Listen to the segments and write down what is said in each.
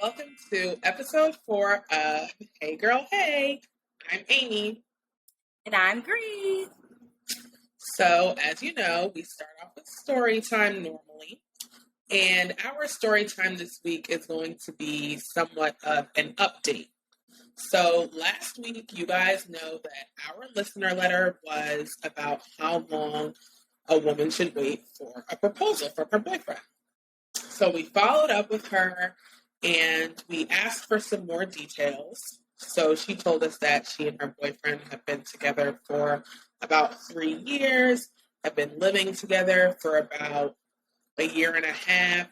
welcome to episode 4 of Hey Girl Hey. I'm Amy. And I'm Grace. So, as you know, we start off with story time normally. And our story time this week is going to be somewhat of an update. So, last week, you guys know that our listener letter was about how long a woman should wait for a proposal from her boyfriend. So, we followed up with her and we asked for some more details. So she told us that she and her boyfriend have been together for about 3 years, have been living together for about a year and a half,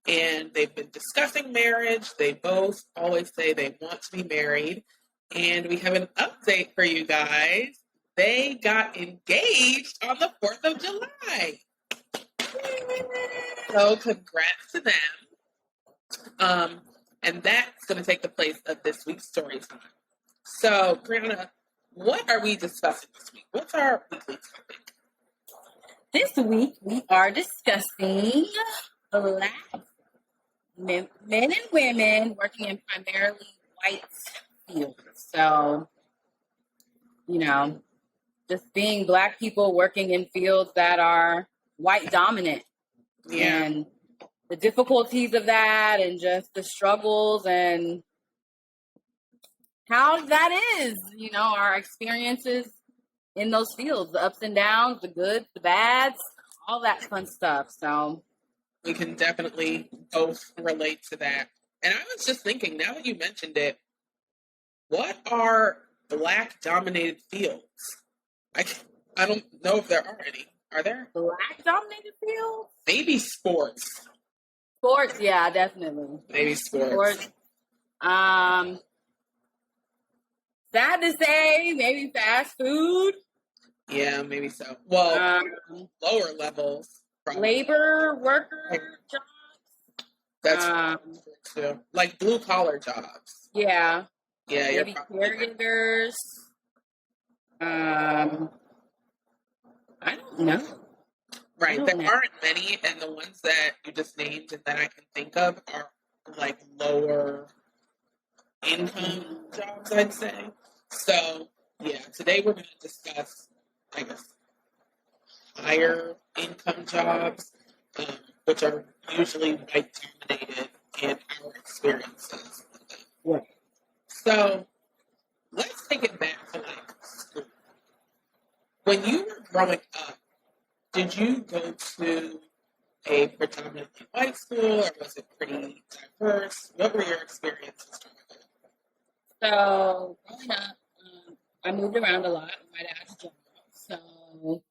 and they've been discussing marriage. They both always say they want to be married. And we have an update for you guys. They got engaged on the 4th of July. So congrats to them. And that's going to take the place of this week's story time. So, Brianna, what are we discussing this week? What's our weekly topic? This week we are discussing Black men and women working in primarily white fields. So, just being Black people working in fields that are white dominant. Yeah. And the difficulties of that and just the struggles and how that is, our experiences in those fields, the ups and downs, the goods, the bads, all that fun stuff. So we can definitely both relate to that. And I was just thinking, now that you mentioned it, what are Black dominated fields? I don't know if there are any. Are there? Black dominated fields? Maybe sports. Sports, yeah, definitely. Maybe sports. Sad to say, maybe fast food. Yeah, maybe so. Well, lower levels. Probably. Labor, worker jobs. That's true. Like blue collar jobs. Yeah. Yeah, maybe caregivers. I don't know. Right. There aren't many, and the ones that you just named and that I can think of are like lower income jobs, I'd say. So, yeah, today we're going to discuss, I guess, higher income jobs, which are usually white dominated, and our experiences. Yeah. So, let's take it back to like school. When you were growing up, did you go to a predominantly white school, or was it pretty diverse? What were your experiences growing up? So, growing up, I moved around a lot with my dad's job. So,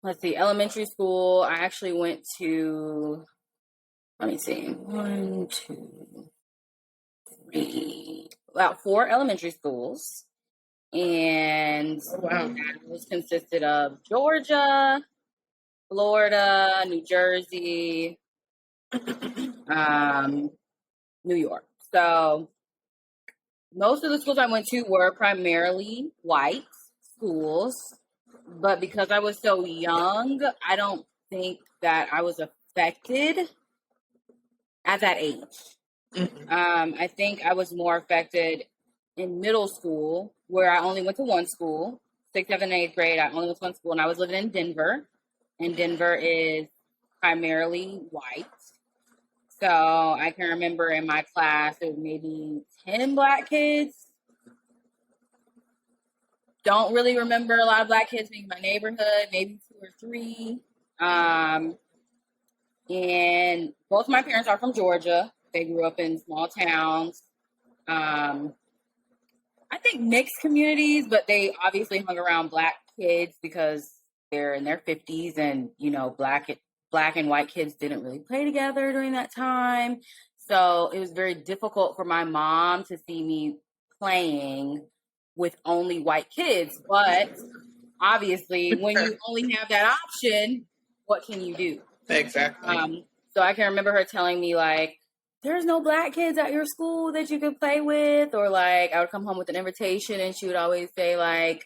let's see, elementary school, I actually went to, let me see, 1, 2, 3, about 4 elementary schools. And that was consisted of Georgia, Florida, New Jersey, New York. So most of the schools I went to were primarily white schools, but because I was so young, I don't think that I was affected at that age. Mm-hmm. I think I was more affected in middle school, where I only went to one school, 6th, 7th, 8th grade. I only went to one school, and I was living in Denver, and Denver is primarily white. So I can remember in my class, there was maybe 10 Black kids. Don't really remember a lot of Black kids being in my neighborhood, maybe 2 or 3. And both my parents are from Georgia. They grew up in small towns. I think mixed communities, but they obviously hung around Black kids because they're in their 50s, and Black and white kids didn't really play together during that time. So it was very difficult for my mom to see me playing with only white kids. But obviously, when you only have that option, what can you do? Exactly. So I can remember her telling me, like, there's no Black kids at your school that you could play with, or like I would come home with an invitation and she would always say, like,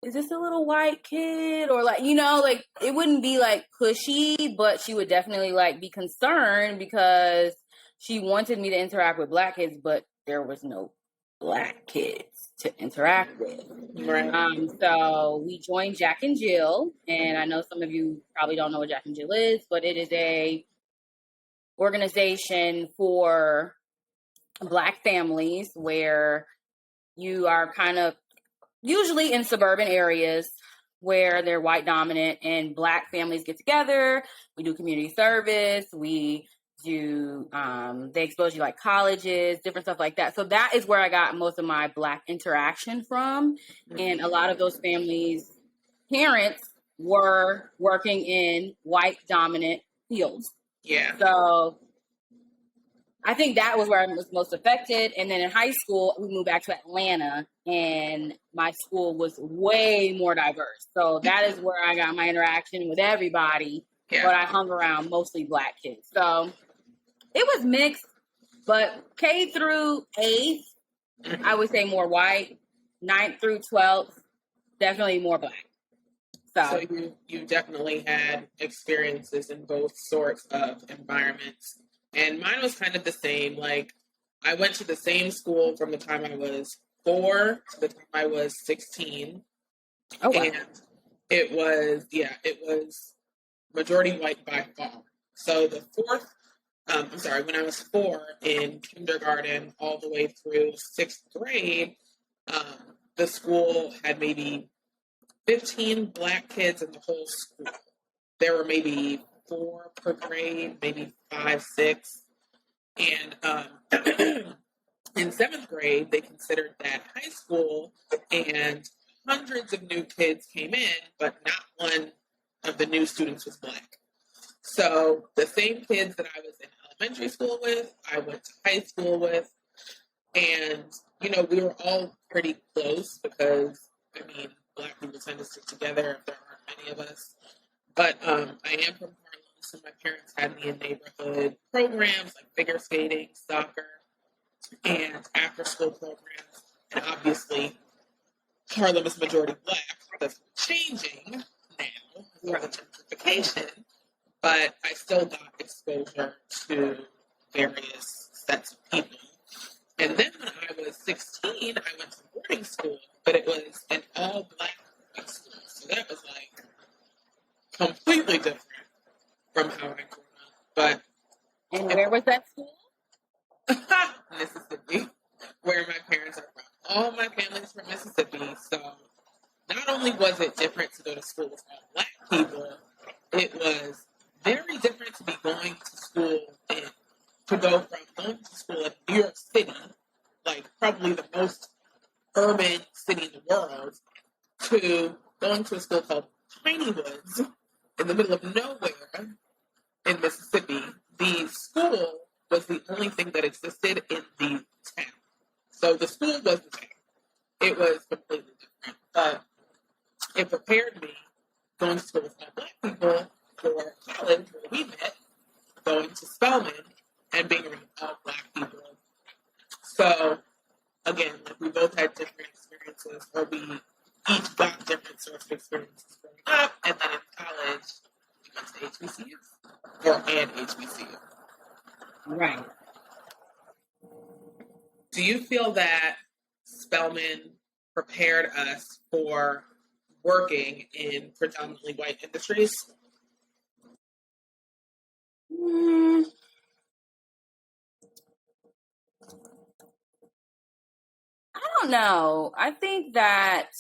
is this a little white kid? Or like, like it wouldn't be like pushy, but she would definitely like be concerned because she wanted me to interact with Black kids, but there was no Black kids to interact with. Right. So we joined Jack and Jill, and I know some of you probably don't know what Jack and Jill is, but it is a organization for Black families where you are kind of usually in suburban areas where they're white dominant and Black families get together. We do community service. We do, they expose you like colleges, different stuff like that. So that is where I got most of my Black interaction from. And a lot of those families' parents were working in white dominant fields. Yeah. So I think that was where I was most affected. And then in high school, we moved back to Atlanta and my school was way more diverse. So that is where I got my interaction with everybody, but I hung around mostly Black kids. So it was mixed, but K through 8th, I would say more white. 9th through 12th, definitely more Black. So you definitely had experiences in both sorts of environments. And mine was kind of the same. Like, I went to the same school from the time I was 4 to the time I was 16. Oh, wow. And it was majority white by far. So when I was 4 in kindergarten all the way through 6th grade, the school had maybe 15 Black kids in the whole school. There were maybe 4 per grade, maybe 5, 6. And in 7th grade, they considered that high school, and hundreds of new kids came in, but not one of the new students was Black. So the same kids that I was in elementary school with, I went to high school with, and, we were all pretty close because, Black people tend to stick together if there aren't many of us. But I am from Harlem, so my parents had me in neighborhood programs like figure skating, soccer, and after-school programs. And obviously, Harlem is majority Black. That's changing now for the gentrification. But I still got exposure to various sets of people. And then when I was 16, I went to boarding school, but it was an all-Black boarding school. So that was like completely different from how I grew up. And where was that school? Mississippi, where my parents are from. All my family's from Mississippi, so not only was it different to go to school with all Black people, it was very different to be going to school to go from going to school in New York City, like probably the most urban city in the world, to going to a school called Tiny Woods in the middle of nowhere in Mississippi. The school was the only thing that existed in the town. So the school was the town. It was completely different. But it prepared me going to school with all Black people for college where we met, going to Spelman and being around all Black people. So again, like we both had different experiences, or we each got different sorts of experiences growing up, and then in college we went to HBCUs and HBCU. Right. Do you feel that Spelman prepared us for working in predominantly white industries? I don't know. I think that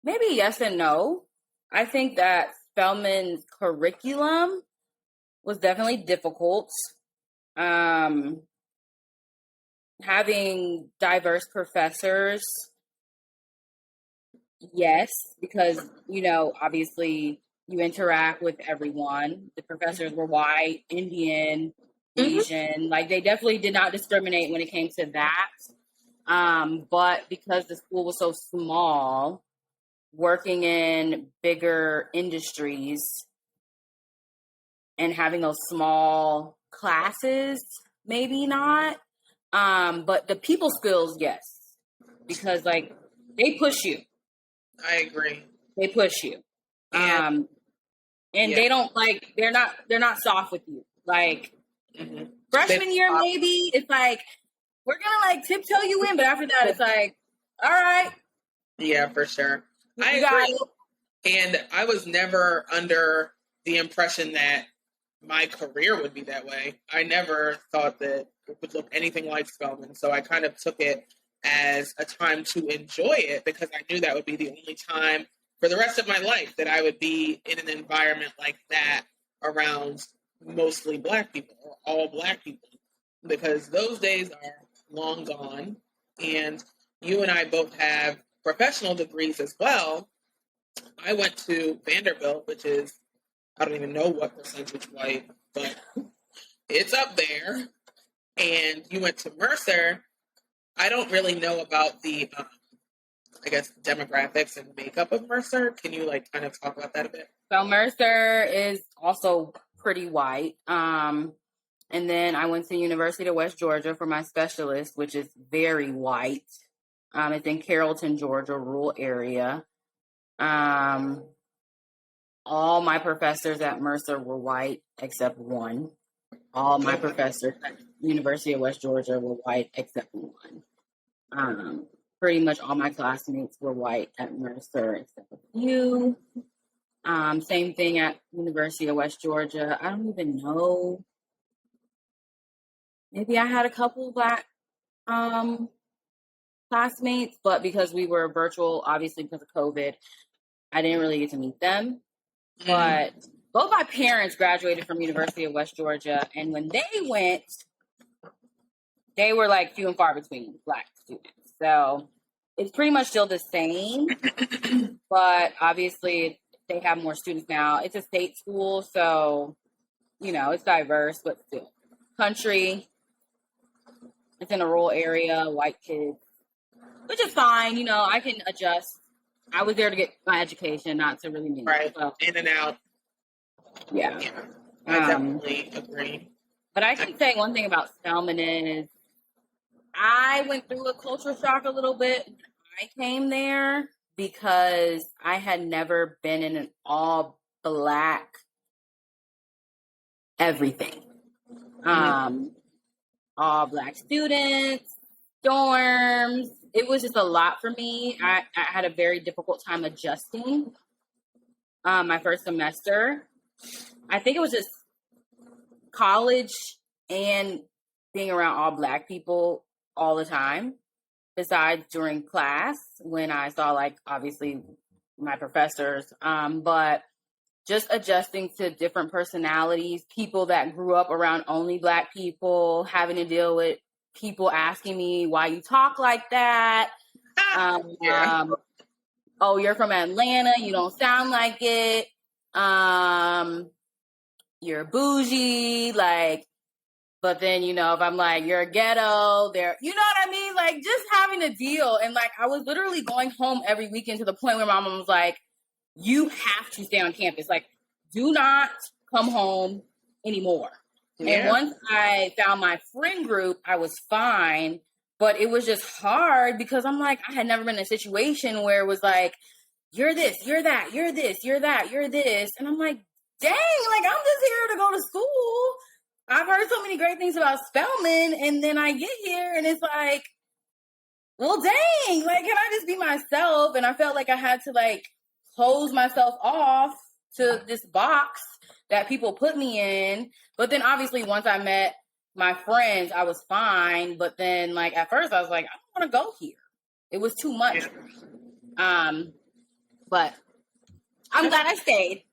maybe yes and no. I think that Spelman's curriculum was definitely difficult. Having diverse professors, yes, because, obviously you interact with everyone. The professors were white, Indian, Asian. Like, they definitely did not discriminate when it came to that. But because the school was so small, working in bigger industries and having those small classes, maybe not. But the people skills, yes. Because, like, they push you. I agree. They push you. And And yeah. they don't like, they're not soft with you. Like freshman year, maybe it's like, we're gonna like tiptoe you in, but after that, it's like, all right. Yeah, for sure. I got agree. And I was never under the impression that my career would be that way. I never thought that it would look anything like Spelman. So I kind of took it as a time to enjoy it because I knew that would be the only time for the rest of my life that I would be in an environment like that around mostly Black people or all Black people, because those days are long gone. And you and I both have professional degrees as well. I went to Vanderbilt, which is, I don't even know what percentage white, but it's up there. And you went to Mercer. I don't really know about the, I guess, demographics and makeup of Mercer. Can you like kind of talk about that a bit? So Mercer is also pretty white. And then I went to University of West Georgia for my specialist, which is very white. It's in Carrollton, Georgia, rural area. All my professors at Mercer were white except one. All my professors at University of West Georgia were white except one. Pretty much all my classmates were white at Mercer except a few. Same thing at University of West Georgia. I don't even know. Maybe I had a couple Black classmates, but because we were virtual, obviously because of COVID, I didn't really get to meet them. But both my parents graduated from University of West Georgia, and when they went, they were like few and far between Black students. So it's pretty much still the same, but obviously they have more students now. It's a state school, so, you know, it's diverse, but still. Country, it's in a rural area, white kids, which is fine. You know, I can adjust. I was there to get my education, not to really meet. Right, so. In and out. Yeah. I definitely agree. But I can say one thing about Spelman is I went through a culture shock a little bit when I came there because I had never been in an all Black everything. All Black students, dorms. It was just a lot for me. I had a very difficult time adjusting my first semester. I think it was just college and being around all Black people all the time, besides during class when I saw, like, obviously my professors, but just adjusting to different personalities, people that grew up around only Black people, having to deal with people asking me why you talk like that. Oh, you're from Atlanta, you don't sound like it. You're bougie, like, but then, you know, if I'm like, you're a ghetto, there, you know what I mean? Like, just having to deal. And like, I was literally going home every weekend to the point where my mom was like, you have to stay on campus. Like, do not come home anymore. Yeah. And once I found my friend group, I was fine. But it was just hard because I'm like, I had never been in a situation where it was like, you're this, you're that, you're this, you're that, you're this. And I'm like, dang, like, I'm just here to go to school. I've heard so many great things about Spelman, and then I get here and it's like, well, dang, like, can I just be myself? And I felt like I had to like close myself off to this box that people put me in. But then obviously once I met my friends, I was fine. But then like at first I was like, I don't want to go here. It was too much. But I'm glad I stayed.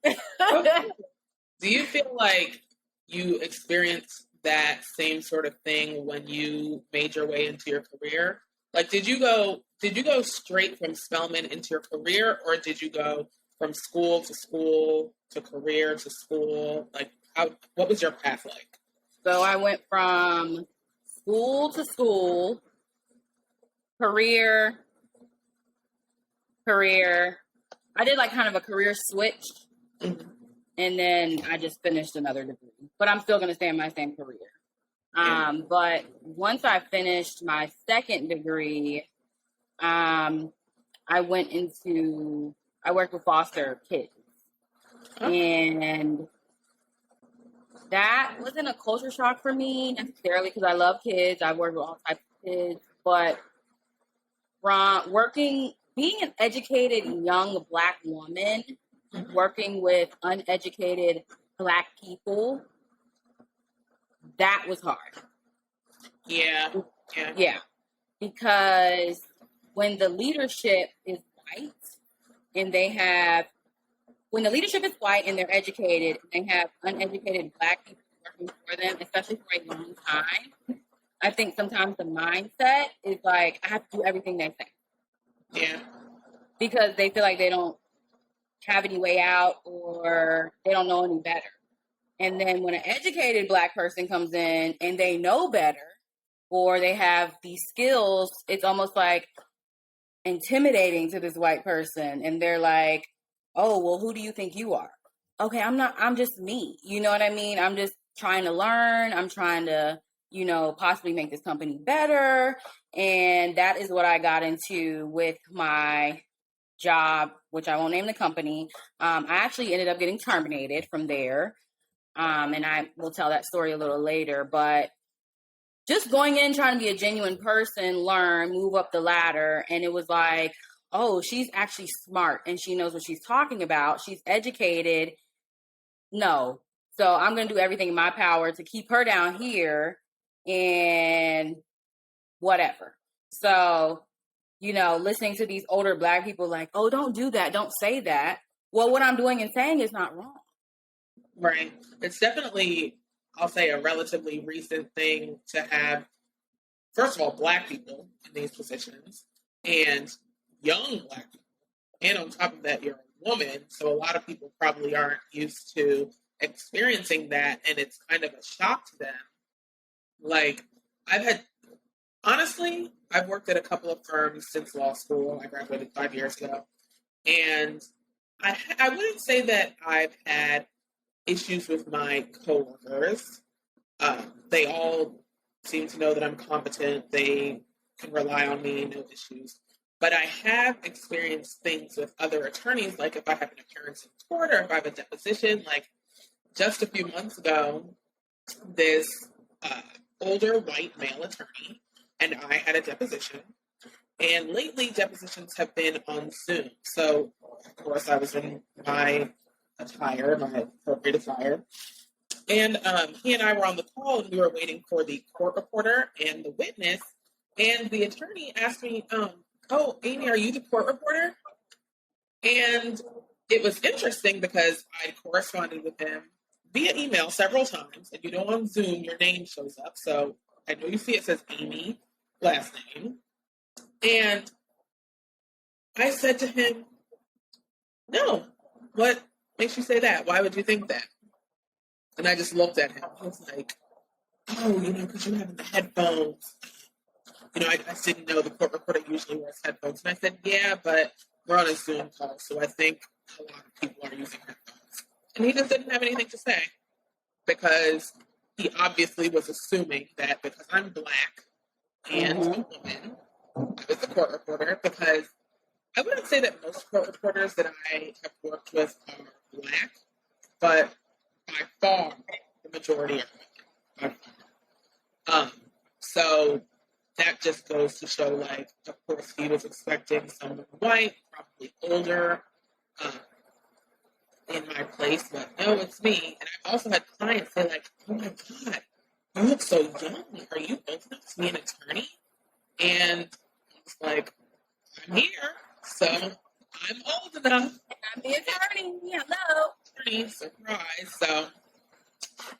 Do you feel like you experienced that same sort of thing when you made your way into your career? Like, did you go straight from Spelman into your career, or did you go from school to career to school? Like, what was your path like? So I went from school to school, career. I did like kind of a career switch. Mm-hmm. And then I just finished another degree, but I'm still going to stay in my same career. But once I finished my second degree, I I worked with foster kids. And that wasn't a culture shock for me necessarily because I love kids. I've worked with all types of kids, but being an educated young Black woman, working with uneducated Black people, that was hard. Yeah. Because when the leadership is white and when the leadership is white and they're educated, and they have uneducated Black people working for them, especially for a long time, I think sometimes the mindset is like, I have to do everything they say. Yeah. Because they feel like they don't have any way out or they don't know any better. And then when an educated Black person comes in and they know better or they have these skills, it's almost like intimidating to this white person. And they're like, oh, well, who do you think you are? Okay, I'm just me. You know what I mean? I'm just trying to learn. I'm trying to, possibly make this company better. And that is what I got into with my job, which I won't name the company. I actually ended up getting terminated from there. And I will tell that story a little later, but just going in, trying to be a genuine person, learn, move up the ladder. And it was like, oh, she's actually smart and she knows what she's talking about. She's educated. No. So I'm going to do everything in my power to keep her down here and whatever. So, listening to these older Black people like, oh, don't do that. Don't say that. Well, what I'm doing and saying is not wrong. Right. It's definitely, I'll say, a relatively recent thing to have, first of all, Black people in these positions and young Black people. And on top of that, you're a woman. So a lot of people probably aren't used to experiencing that. And it's kind of a shock to them. Like, I've worked at a couple of firms since law school. I graduated 5 years ago. And I wouldn't say that I've had issues with my coworkers. They all seem to know that I'm competent. They can rely on me, no issues. But I have experienced things with other attorneys, like if I have an appearance in court or if I have a deposition. Like just a few months ago, this older white male attorney and I had a deposition. And lately, depositions have been on Zoom. So, of course, I was in my attire, my appropriate attire. And he and I were on the call and we were waiting for the court reporter and the witness. And the attorney asked me, oh, Amy, are you the court reporter? And it was interesting because I'd corresponded with him via email several times. And on Zoom, your name shows up. So I know you see it says Amy, last name. And I said to him, no, what makes you say that? Why would you think that? And I just looked at him. I was like, oh, because you're having the headphones. I just didn't know the court reporter usually wears headphones. And I said, yeah, but we're on a Zoom call, so I think a lot of people are using headphones. And he just didn't have anything to say because he obviously was assuming that because I'm Black and a woman, I was the court reporter, because I wouldn't say that most court reporters that I have worked with are Black, but by far the majority are women. So that just goes to show, like, of course, he was expecting someone white, probably older, in my place, but no, it's me. And I've also had clients say, like, oh my God, you look so young. Are you old enough to be an attorney? And it's like, I'm here, so I'm old enough. I'm the attorney. Hello. Attorney, surprise. So,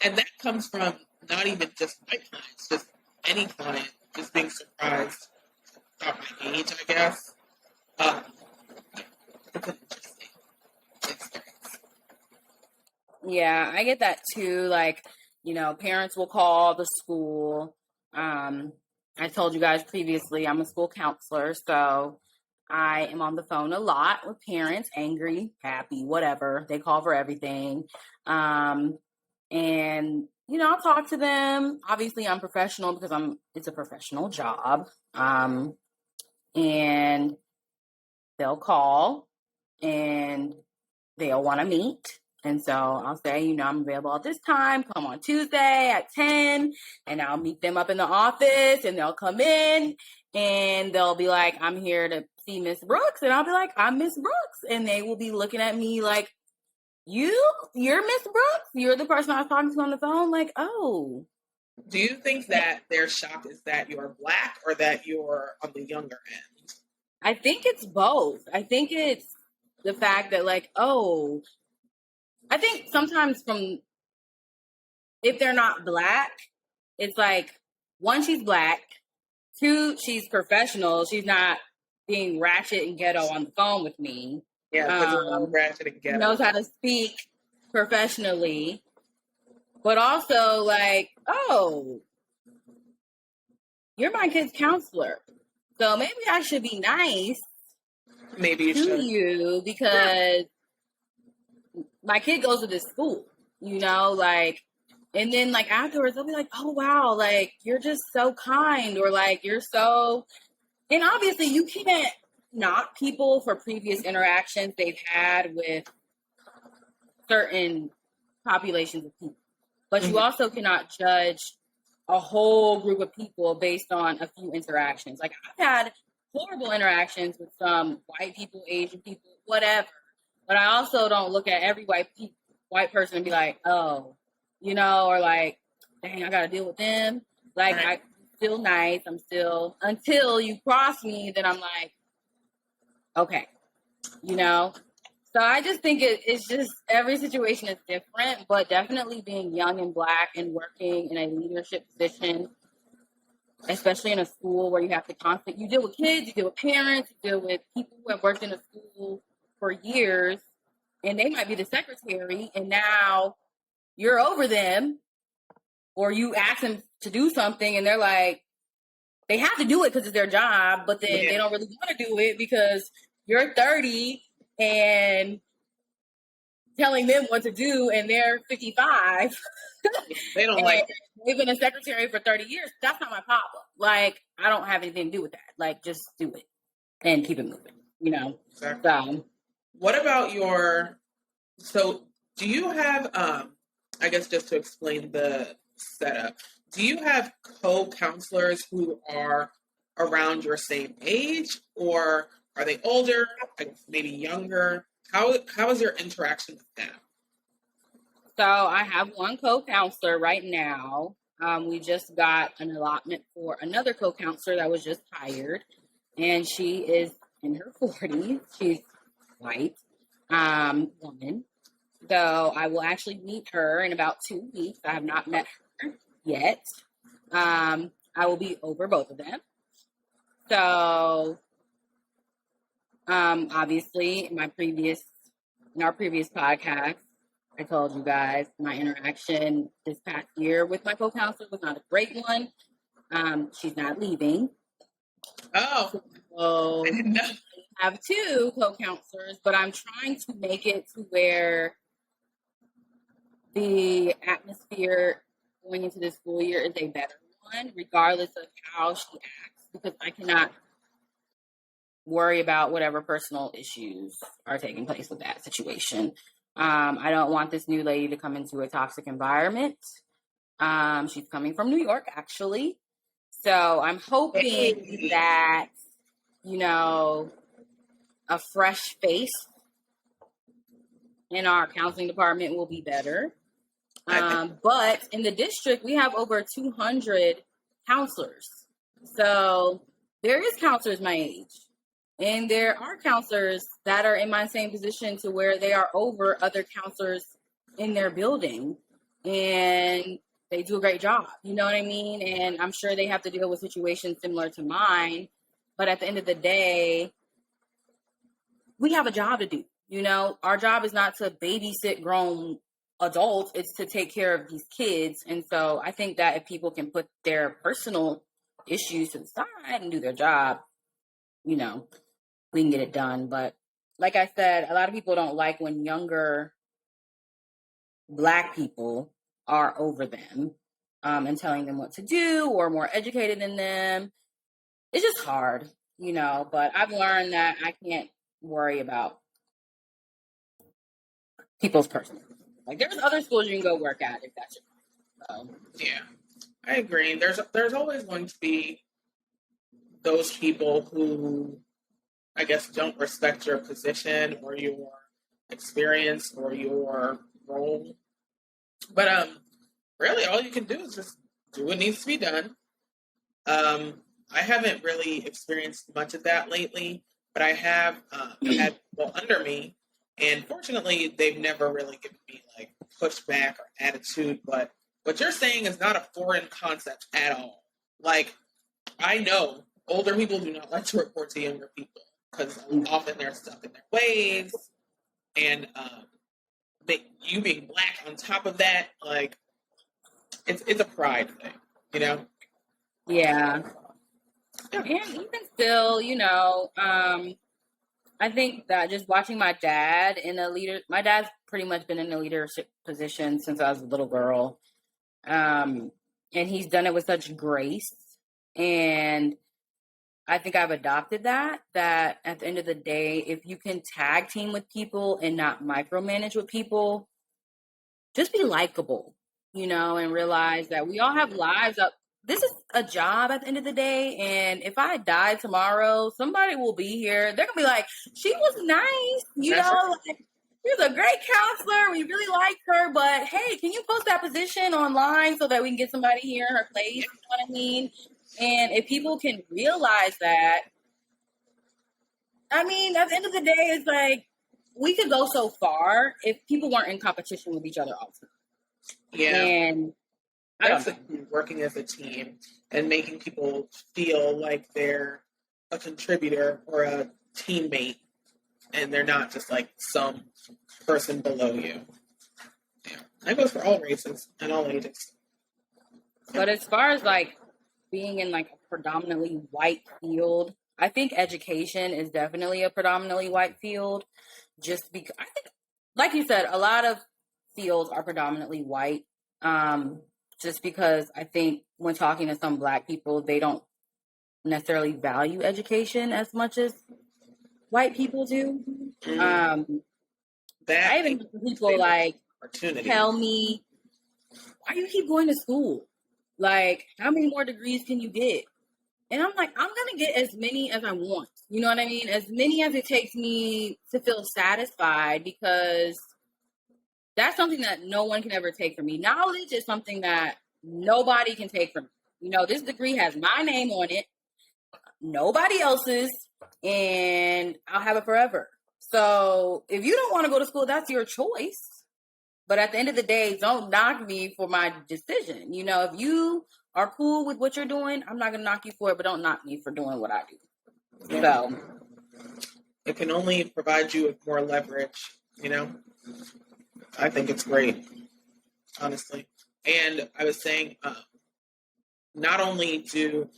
and that comes from not even just my clients, just any client, just being surprised about my age, I guess. It's an interesting experience. Yeah, I get that too. Like, parents will call the school. I told you guys previously, I'm a school counselor, so I am on the phone a lot with parents, angry, happy, whatever. They call for everything. And, I'll talk to them. Obviously, I'm professional because it's a professional job. And they'll call and they'll want to meet. And so I'll say, I'm available at this time. Come on Tuesday at 10, and I'll meet them up in the office, and they'll come in and they'll be like, I'm here to see Miss Brooks. And I'll be like, I'm Miss Brooks. And they will be looking at me like, you're Miss Brooks? You're the person I was talking to on the phone? Like, oh. Do you think that their shock is that you're Black or that you're on the younger end? I think it's both. I think it's the fact that, like, oh, I think sometimes if they're not Black, it's like, one, she's Black. Two, she's professional. She's not being ratchet and ghetto on the phone with me. Yeah, because ratchet and ghetto. Knows how to speak professionally. But also, like, oh, you're my kid's counselor. So maybe I should be nice to you because my kid goes to this school, like, and then like afterwards they'll be like, oh wow, like you're just so kind, or like you're so, and obviously you can't knock people for previous interactions they've had with certain populations of people, but you also cannot judge a whole group of people based on a few interactions. Like, I've had horrible interactions with some white people, Asian people, whatever. But I also don't look at every white person and be like, oh, or like, dang, I got to deal with them. Like, I'm still nice. I'm still, until you cross me, then I'm like, okay, So I just think it's just, every situation is different, but definitely being young and Black and working in a leadership position, especially in a school where you have to you deal with kids, you deal with parents, you deal with people who have worked in a school for years, and they might be the secretary, and now you're over them, or you ask them to do something, and they're like, they have to do it because it's their job, but then they don't really want to do it because you're 30 and telling them what to do, and they're 55. They don't like it. They've been a secretary for 30 years. That's not my problem. Like, I don't have anything to do with that. Like, just do it and keep it moving, Exactly. So, what about do you have, I guess just to explain the setup, do you have co-counselors who are around your same age, or are they older, I guess maybe younger? How is your interaction with them? So I have one co-counselor right now. We just got an allotment for another co-counselor that was just hired, and she is in her 40s. She's white woman. So I will actually meet her in about 2 weeks. I have not met her yet. I will be over both of them. So obviously in our previous podcast, I told you guys my interaction this past year with my co-counselor was not a great one. She's not leaving. Oh, so I didn't know. I have 2 co-counselors, but I'm trying to make it to where the atmosphere going into this school year is a better one, regardless of how she acts, because I cannot worry about whatever personal issues are taking place with that situation. I don't want this new lady to come into a toxic environment. She's coming from New York, actually. So I'm hoping that, a fresh face in our counseling department will be better. But in the district, we have over 200 counselors. So there is counselors my age. And there are counselors that are in my same position to where they are over other counselors in their building. And they do a great job. You know what I mean? And I'm sure they have to deal with situations similar to mine. But at the end of the day, we have a job to do. Our job is not to babysit grown adults. It's to take care of these kids. And so I think that if people can put their personal issues to the side and do their job, we can get it done. But like I said, a lot of people don't like when younger Black people are over them and telling them what to do or more educated than them. It's just hard, but I've learned that I can't worry about people's personal. Like, there's other schools you can go work at if that's your problem. So. Yeah, I agree. There's always going to be those people who, I guess, don't respect your position or your experience or your role. But really, all you can do is just do what needs to be done. I haven't really experienced much of that lately, but I have had people under me, and fortunately, they've never really given me like pushback or attitude. But what you're saying is not a foreign concept at all. Like, I know older people do not like to report to younger people because often they're stuck in their ways, and you being black on top of that, like, it's a pride thing, you know? Yeah. Yeah. And even still, I think that just watching my dad my dad's pretty much been in a leadership position since I was a little girl. And he's done it with such grace. And I think I've adopted that at the end of the day, if you can tag team with people and not micromanage with people, just be likable, and realize that we all have lives up. This is a job at the end of the day. And if I die tomorrow, somebody will be here. They're going to be like, she was nice, That's right. like, she was a great counselor. We really like her. But hey, can you post that position online so that we can get somebody here in her place? You know what I mean? And if people can realize that, I mean, at the end of the day, it's like, we could go so far if people weren't in competition with each other all the time. Yeah. And that's working as a team and making people feel like they're a contributor or a teammate and they're not just like some person below you. Yeah. That goes for all races and all ages. But as far as like being in like a predominantly white field, I think education is definitely a predominantly white field. Just because I think, like you said, a lot of fields are predominantly white. Just because I think when talking to some black people, they don't necessarily value education as much as white people do. I even have people like tell me, why do you keep going to school? Like, how many more degrees can you get? And I'm like, I'm going to get as many as I want. You know what I mean? As many as it takes me to feel satisfied, because that's something that no one can ever take from me. Knowledge is something that nobody can take from me. This degree has my name on it, nobody else's, and I'll have it forever. So if you don't want to go to school, that's your choice. But at the end of the day, don't knock me for my decision. If you are cool with what you're doing, I'm not going to knock you for it, but don't knock me for doing what I do. Yeah. So it can only provide you with more leverage, I think it's great, honestly. And I was saying, not only do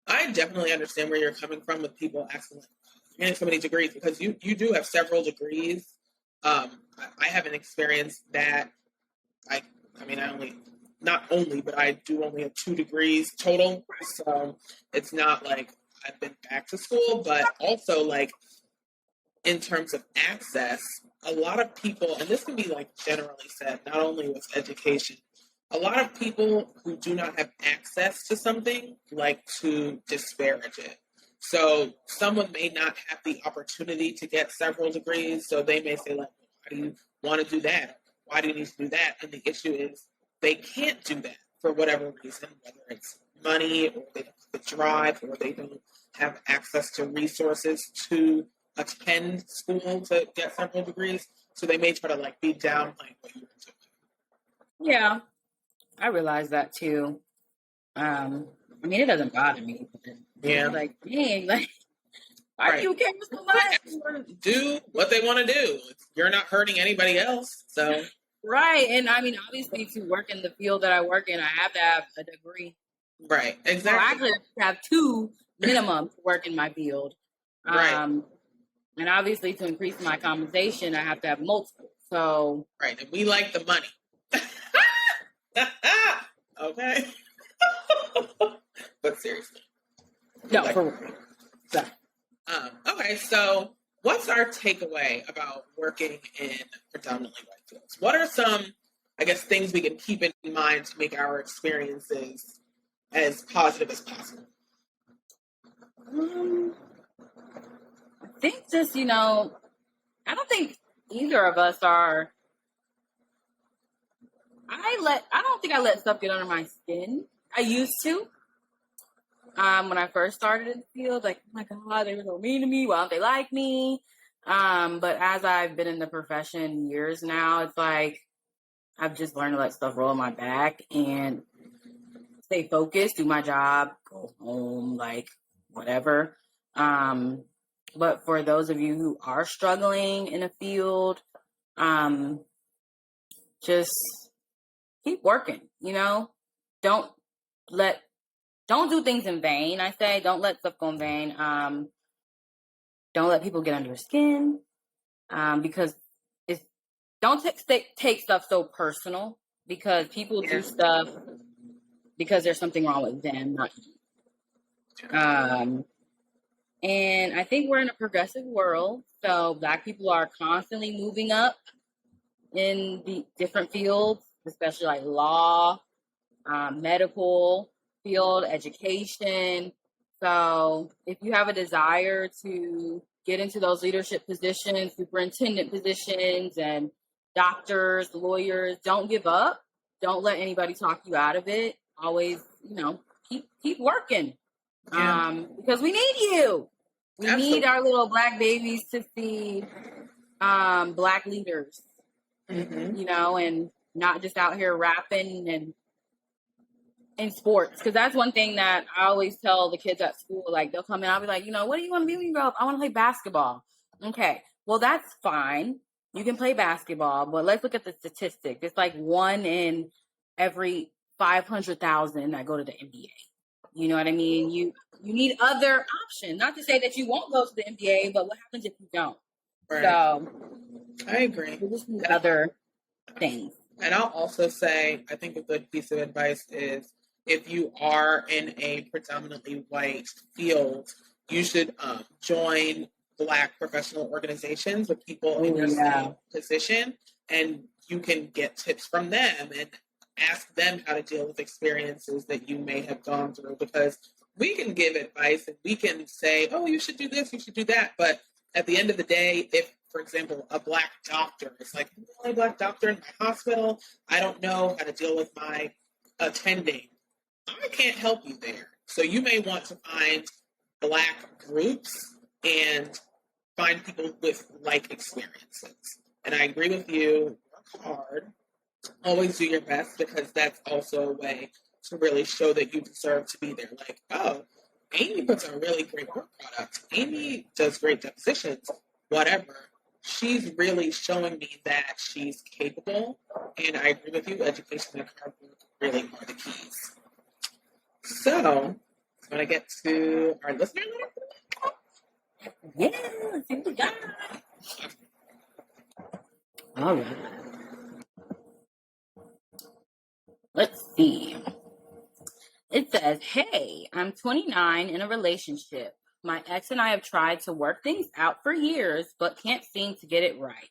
I definitely understand where you're coming from with people asking, like, getting so many degrees, because you do have several degrees. I haven't experienced that. I do only have 2 degrees total. So it's not like I've been back to school, but also like in terms of access, a lot of people, and this can be like generally said, not only with education, a lot of people who do not have access to something like to disparage it. So someone may not have the opportunity to get several degrees, so they may say, like, why do you want to do that? Why do you need to do that? And the issue is they can't do that for whatever reason, whether it's money or they don't have the drive or they don't have access to resources to attend school to get several degrees. So they may try to like be downplaying what you're doing. Yeah, I realize that too. It doesn't bother me. Yeah. Like, dang, like, why do you care so much? Do what they want to do. You're not hurting anybody else, so. Right, and obviously, to work in the field that I work in, I have to have a degree. Right, exactly. So I actually have 2 minimum to work in my field. Right. And obviously, to increase my compensation, I have to have multiple. So. Right, and we like the money. Okay. But seriously. No, for real. So. Okay, so what's our takeaway about working in predominantly white fields? What are some, I guess, things we can keep in mind to make our experiences as positive as possible? I think just, I don't think either of us are. I don't think I let stuff get under my skin. I used to. When I first started in the field, like, oh my God, they were so mean to me. Why don't they like me? But as I've been in the profession years now, it's like I've just learned to let stuff roll on my back and stay focused, do my job, go home, like whatever. But for those of you who are struggling in a field, just keep working, don't don't do things in vain. I say, don't let stuff go in vain. Don't let people get under your skin. Because it's, don't take stuff so personal, because people do stuff because there's something wrong with them, not you. And I think we're in a progressive world, so Black people are constantly moving up in the different fields, especially like law, medical field, education. So if you have a desire to get into those leadership positions, superintendent positions, and doctors, lawyers, don't give up. Don't let anybody talk you out of it. Always, keep working. Because we need you. We need our little Black babies to see Black leaders, and not just out here rapping and in sports. Because that's one thing that I always tell the kids at school. Like, they'll come in, I'll be like, what do you want to be when you grow up? I want to play basketball. Okay, well, that's fine. You can play basketball, but let's look at the statistics. It's like 1 in every 500,000 that go to the NBA. You know what I mean? You need other options. Not to say that you won't go to the NBA, but what happens if you don't? Right. So I agree. We just need other things. And I'll also say, I think a good piece of advice is, if you are in a predominantly white field, you should join Black professional organizations with people in your same position, and you can get tips from them and ask them how to deal with experiences that you may have gone through, because we can give advice and we can say, oh, you should do this, you should do that. But at the end of the day, if, for example, a Black doctor is like, I'm the only Black doctor in my hospital, I don't know how to deal with my attending, I can't help you there. So you may want to find Black groups and find people with like experiences. And I agree with you, work hard, always do your best, because that's also a way to really show that you deserve to be there. Like, oh, Amy puts a really great work product. Amy does great depositions, whatever. She's really showing me that she's capable. And I agree with you, education and hard work really are the keys. So, I'm going to get to our listener letter. Yeah, let's see what we got. All right. Let's see. It says, hey, I'm 29 in a relationship. My ex and I have tried to work things out for years, but can't seem to get it right.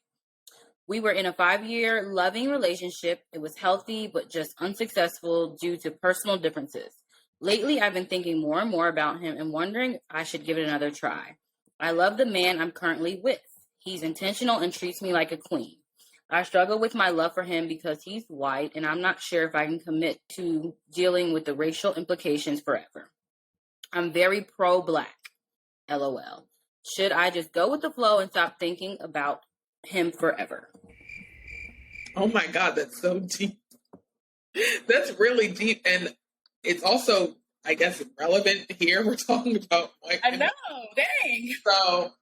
We were in a 5-year loving relationship. It was healthy, but just unsuccessful due to personal differences. Lately, I've been thinking more and more about him and wondering if I should give it another try. I love the man I'm currently with. He's intentional and treats me like a queen. I struggle with my love for him because he's white, and I'm not sure if I can commit to dealing with the racial implications forever. I'm very pro-Black. LOL. Should I just go with the flow and stop thinking about him forever? Oh my God, that's so deep. That's really deep. And it's also, I guess, relevant here. We're talking about white. I know, dang. So,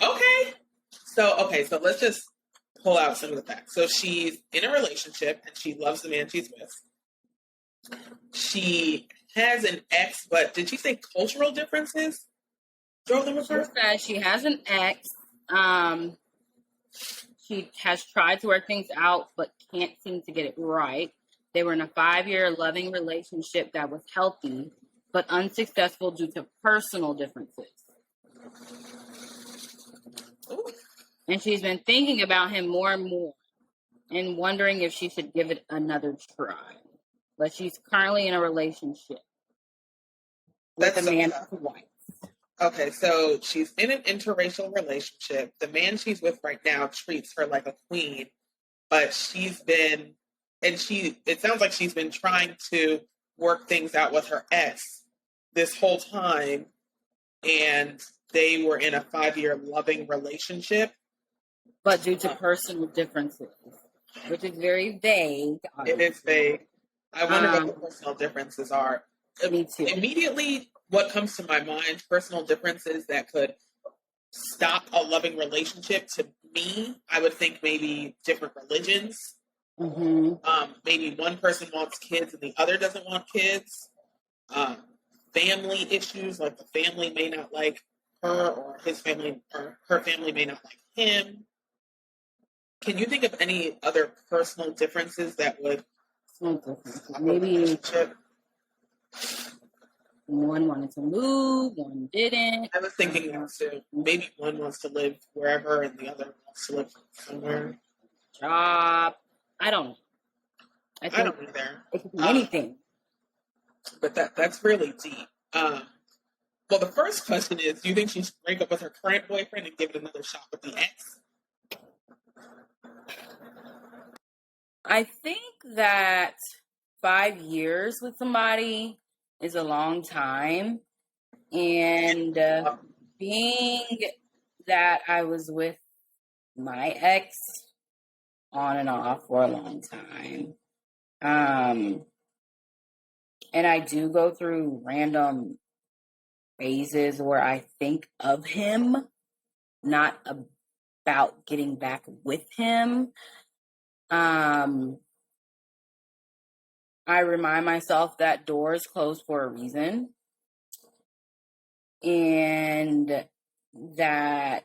okay. So let's just pull out some of the facts. So she's in a relationship and she loves the man she's with. She has an ex, but did she say cultural differences drove them apart? She said she has an ex. She has tried to work things out, but can't seem to get it right. They were in a 5-year loving relationship that was healthy, but unsuccessful due to personal differences. And she's been thinking about him more and more and wondering if she should give it another try. But she's currently in a relationship with a man with a wife. Okay, so she's in an interracial relationship. The man she's with right now treats her like a queen, but it sounds like she's been trying to work things out with her ex this whole time, and they were in a 5-year loving relationship. But due to personal differences, which is very vague. It is vague. I wonder what the personal differences are. Me too. Immediately, what comes to my mind, personal differences that could stop a loving relationship, to me, I would think maybe different religions. Mm-hmm. Maybe one person wants kids and the other doesn't want kids. Family issues, like the family may not like her, or his family, or her family may not like him. Can you think of any other personal differences that would maybe one wanted to move, one didn't. I was thinking that too. Maybe one wants to live wherever and the other wants to live somewhere. Job. I don't know. I don't either. It could be anything. But that's really deep. Well, the first question is, do you think she should break up with her current boyfriend and give it another shot with the ex? I think that 5 years with somebody is a long time. And being that I was with my ex on and off for a long time, and I do go through random phases where I think of him, not about getting back with him. I remind myself that doors close for a reason. And I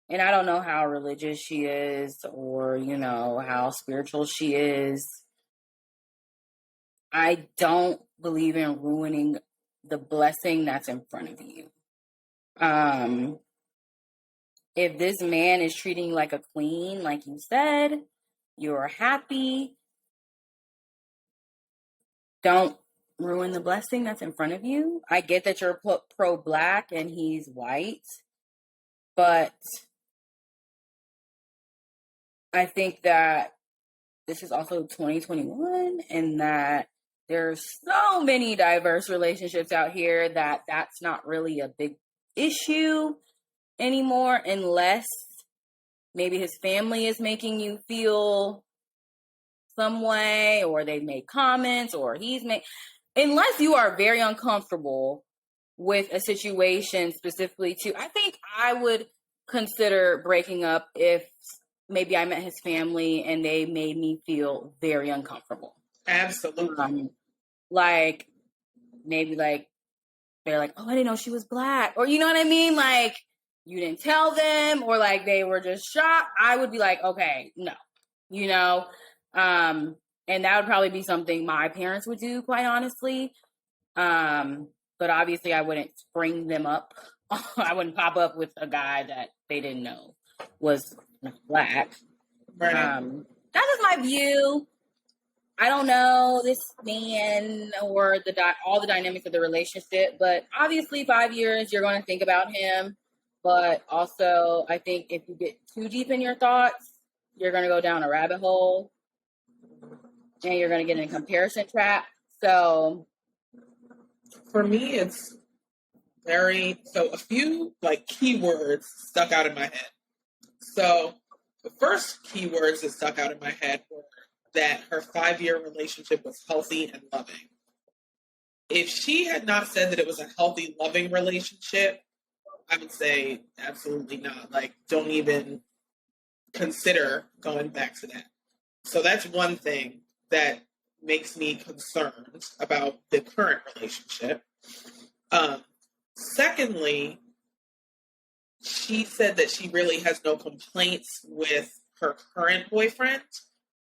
don't know how religious she is or, how spiritual she is. I don't believe in ruining the blessing that's in front of you. If this man is treating you like a queen, like you said, you're happy, don't ruin the blessing that's in front of you. I get that you're pro-Black and he's white, but I think that this is also 2021 and that there's so many diverse relationships out here that that's not really a big issue anymore, unless maybe his family is making you feel some way, or they've made comments, or unless you are very uncomfortable with a situation specifically too, I think I would consider breaking up if maybe I met his family and they made me feel very uncomfortable. Absolutely. Maybe they're like, oh, I didn't know she was Black, or you know what I mean? Like, you didn't tell them, or like they were just shocked. I would be like, okay, no, and that would probably be something my parents would do, quite honestly. But obviously I wouldn't bring them up. I wouldn't pop up with a guy that they didn't know was Black. Right. That's just my view. I don't know this man or all the dynamics of the relationship, but obviously 5 years, you're going to think about him. But also, I think if you get too deep in your thoughts, you're going to go down a rabbit hole and you're going to get in a comparison trap. So for me, it's a few keywords stuck out in my head. So the first keywords that stuck out in my head were that her 5-year relationship was healthy and loving. If she had not said that it was a healthy, loving relationship, I would say absolutely not. Don't even consider going back to that. So that's one thing that makes me concerned about the current relationship. Secondly, she said that she really has no complaints with her current boyfriend.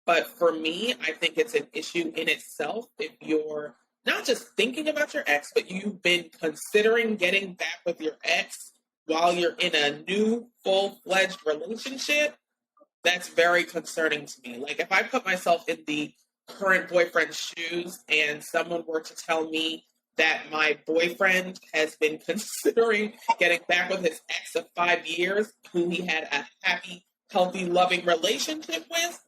But for me, I think it's an issue in itself if you're not just thinking about your ex, but you've been considering getting back with your ex while you're in a new full-fledged relationship, that's very concerning to me. Like if I put myself in the current boyfriend's shoes and someone were to tell me that my boyfriend has been considering getting back with his ex of 5 years, who he had a happy, healthy, loving relationship with,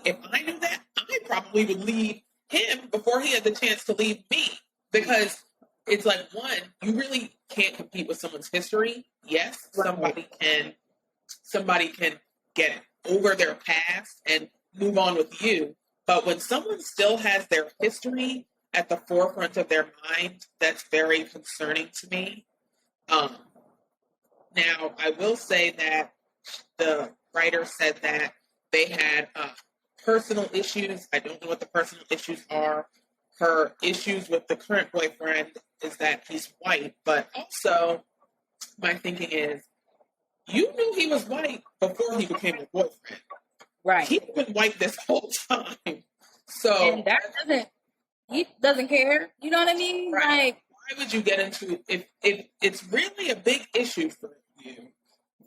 if I knew that, I probably would leave him before he had the chance to leave me. Because it's like, one, you really can't compete with someone's history. Yes, somebody can get over their past and move on with you. But when someone still has their history at the forefront of their mind, that's very concerning to me. Now, I will say that the writer said that they had personal issues. I don't know what the personal issues are. Her issues with the current boyfriend is that he's white, but also my thinking is, you knew he was white before he became your boyfriend. Right. He's been white this whole time. So and he doesn't care. You know what I mean? Right. Like, why would you get into if it's really a big issue for you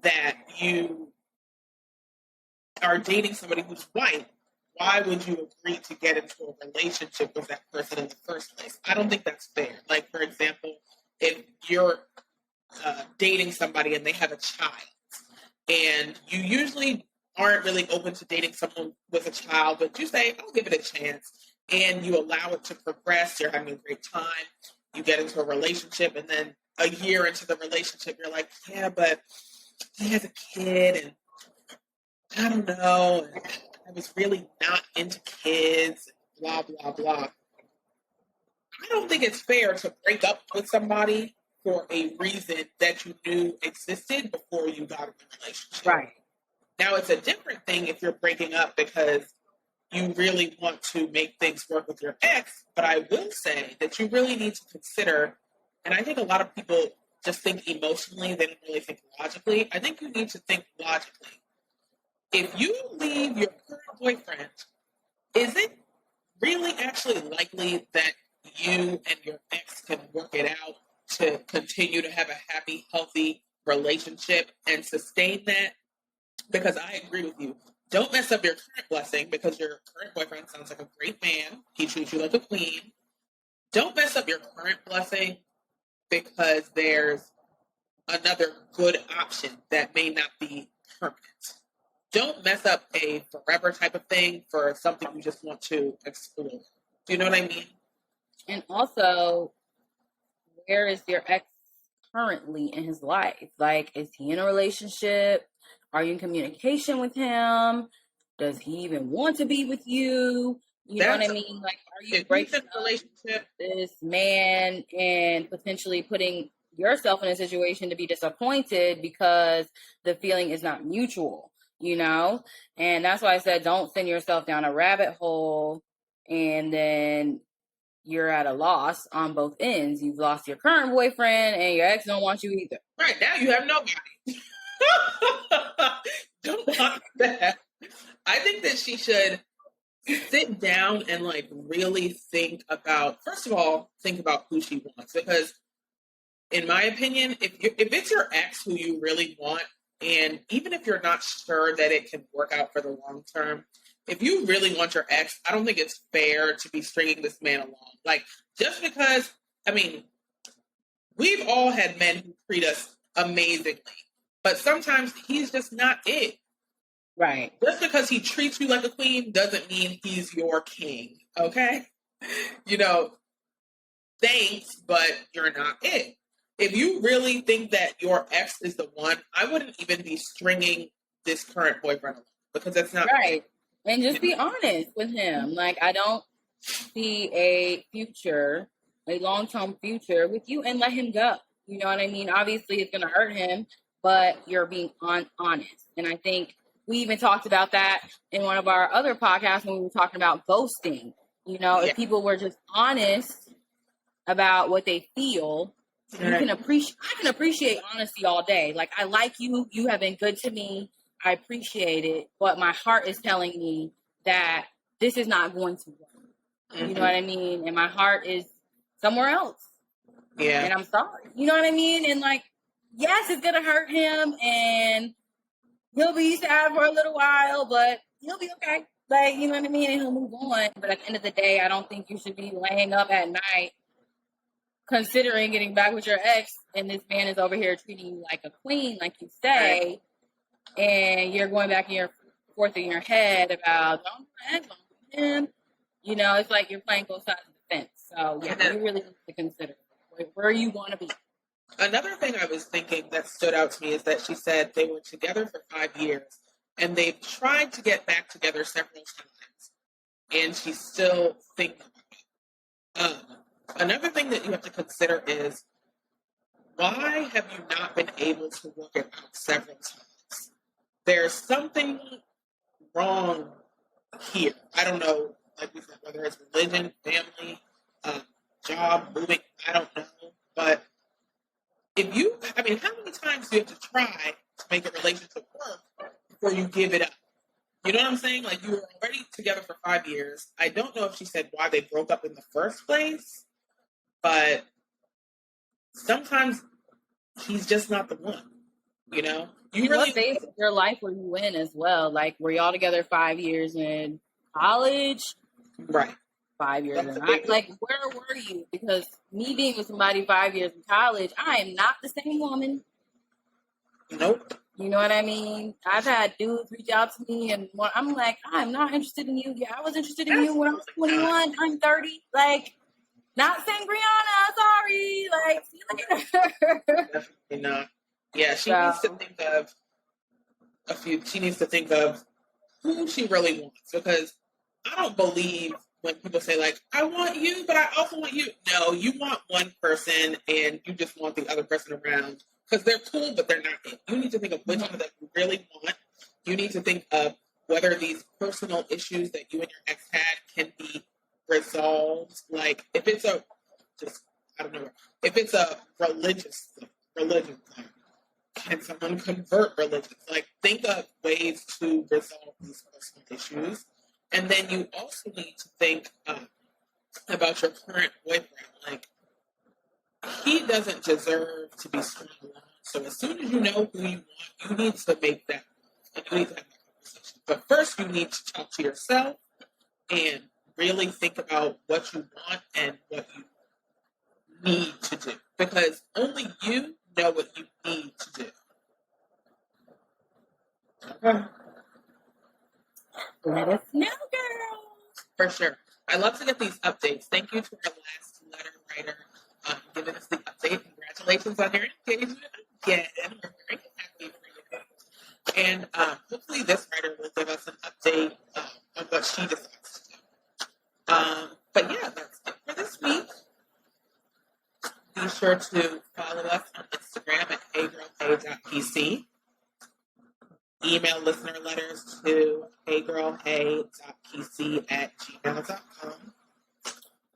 that you are dating somebody who's white? Why would you agree to get into a relationship with that person in the first place? I don't think that's fair. Like, for example, if you're dating somebody and they have a child, and you usually aren't really open to dating someone with a child, but you say, I'll give it a chance, and you allow it to progress, you're having a great time, you get into a relationship, and then a year into the relationship, you're like, yeah, but he has a kid, and I don't know, and I was really not into kids, blah, blah, blah. I don't think it's fair to break up with somebody for a reason that you knew existed before you got in the relationship. right. Now, it's a different thing if you're breaking up because you really want to make things work with your ex, but I will say that you really need to consider, and I think a lot of people just think emotionally, they don't really think logically. I think you need to think logically. If you leave your current boyfriend, is it really actually likely that you and your ex can work it out to continue to have a happy, healthy relationship and sustain that? Because I agree with you. Don't mess up your current blessing because your current boyfriend sounds like a great man. He treats you like a queen. Don't mess up your current blessing because there's another good option that may not be permanent. Don't mess up a forever type of thing for something you just want to explore. Do you know what I mean? And also, where is your ex currently in his life? Like, is he in a relationship? Are you in communication with him? Does he even want to be with you? You know what I mean? Like, are you breaking a relationship with this man and potentially putting yourself in a situation to be disappointed because the feeling is not mutual, you know? And that's why I said don't send yourself down a rabbit hole and then you're at a loss on both ends. You've lost your current boyfriend and your ex don't want you either. Right, now you have nobody. Don't want that. I think that she should sit down and like really think about, first of all, think about who she wants. Because in my opinion, if it's your ex who you really want, and even if you're not sure that it can work out for the long term, if you really want your ex, I don't think it's fair to be stringing this man along. Like, just because, I mean, we've all had men who treat us amazingly, but sometimes he's just not it. Right. Just because he treats you like a queen doesn't mean he's your king, okay? You know, thanks, but you're not it. If you really think that your ex is the one, I wouldn't even be stringing this current boyfriend along because that's not right. And just be honest with him. Like, I don't see a future, a long-term future with you, and let him go. You know what I mean? Obviously, it's going to hurt him, but you're being honest. And I think we even talked about that in one of our other podcasts when we were talking about ghosting. You know, if people were just honest about what they feel, you can appreciate. I can appreciate honesty all day. Like, I like you. You have been good to me. I appreciate it. But my heart is telling me that this is not going to work. You know what I mean? And my heart is somewhere else. Yeah. And I'm sorry. You know what I mean? And like, yes, it's gonna hurt him and he'll be sad for a little while, but he'll be okay. Like, you know what I mean? And he'll move on. But at the end of the day, I don't think you should be laying up at night considering getting back with your ex, and this man is over here treating you like a queen, like you say, and you're going back and you're forth in your head about don't ex on him. You know, it's like you're playing both sides of the fence. So yeah, you really need to consider where you want to be. Another thing I was thinking that stood out to me is that she said they were together for 5 years and they've tried to get back together several times, and she's still thinking about it. Another thing that you have to consider is, why have you not been able to work it out several times? There's something wrong here. I don't know, like we said, whether it's religion, family, job, moving, I don't know. But how many times do you have to try to make a relationship work before you give it up? You know what I'm saying? Like, you were already together for 5 years. I don't know if she said why they broke up in the first place, but sometimes he's just not the one, you know? What phase of your life were you in as well? Like, were y'all together 5 years in college? Right. 5 years in like, where were you? Because me being with somebody 5 years in college, I am not the same woman. Nope. You know what I mean? I've had dudes reach out to me, and I'm like, I'm not interested in you. Yeah, I was interested in you when I was 21. I'm 30. Like, not saying Brianna, sorry. Like, see you later. Definitely not. Yeah, she needs to think of she needs to think of who she really wants, because I don't believe when people say, like, I want you, but I also want you. No, you want one person and you just want the other person around because they're cool, but they're not it. You need to think of which one that you really want. You need to think of whether these personal issues that you and your ex had can be resolved. Like, if it's a religion thing, can someone convert religions? Like, think of ways to resolve these personal issues. And then you also need to think about your current boyfriend. Like, he doesn't deserve to be strung along. So as soon as you know who you want, you need to make that move. And you need to have that conversation. But first, you need to talk to yourself and really think about what you want and what you need to do. Because only you know what you need to do. Okay. Let us know, girl. For sure. I love to get these updates. Thank you to our last letter writer giving us the update. Congratulations on your engagement again. We're very happy for you. And hopefully this writer will give us an update on what she decides to do. But yeah, that's it for this week. Be sure to follow us on Instagram at heygirlhey.pc. Email listener letters to heygirlhey.pc@gmail.com.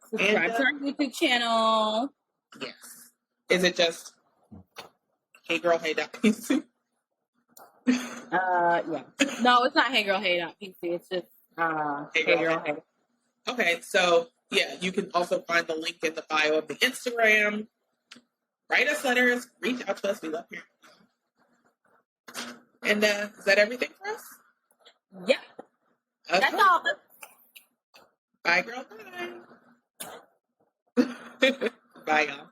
Subscribe to our YouTube channel. Yes. Is it just heygirlhey.pc? Yeah. No, it's not heygirlhey.pc. It's just heygirlhey. Okay, so yeah, you can also find the link in the bio of the Instagram. Write us letters, reach out to us. We love hearing from you. And is that everything for us? Yep. Okay. That's all. Bye, girl. Bye. Bye, y'all.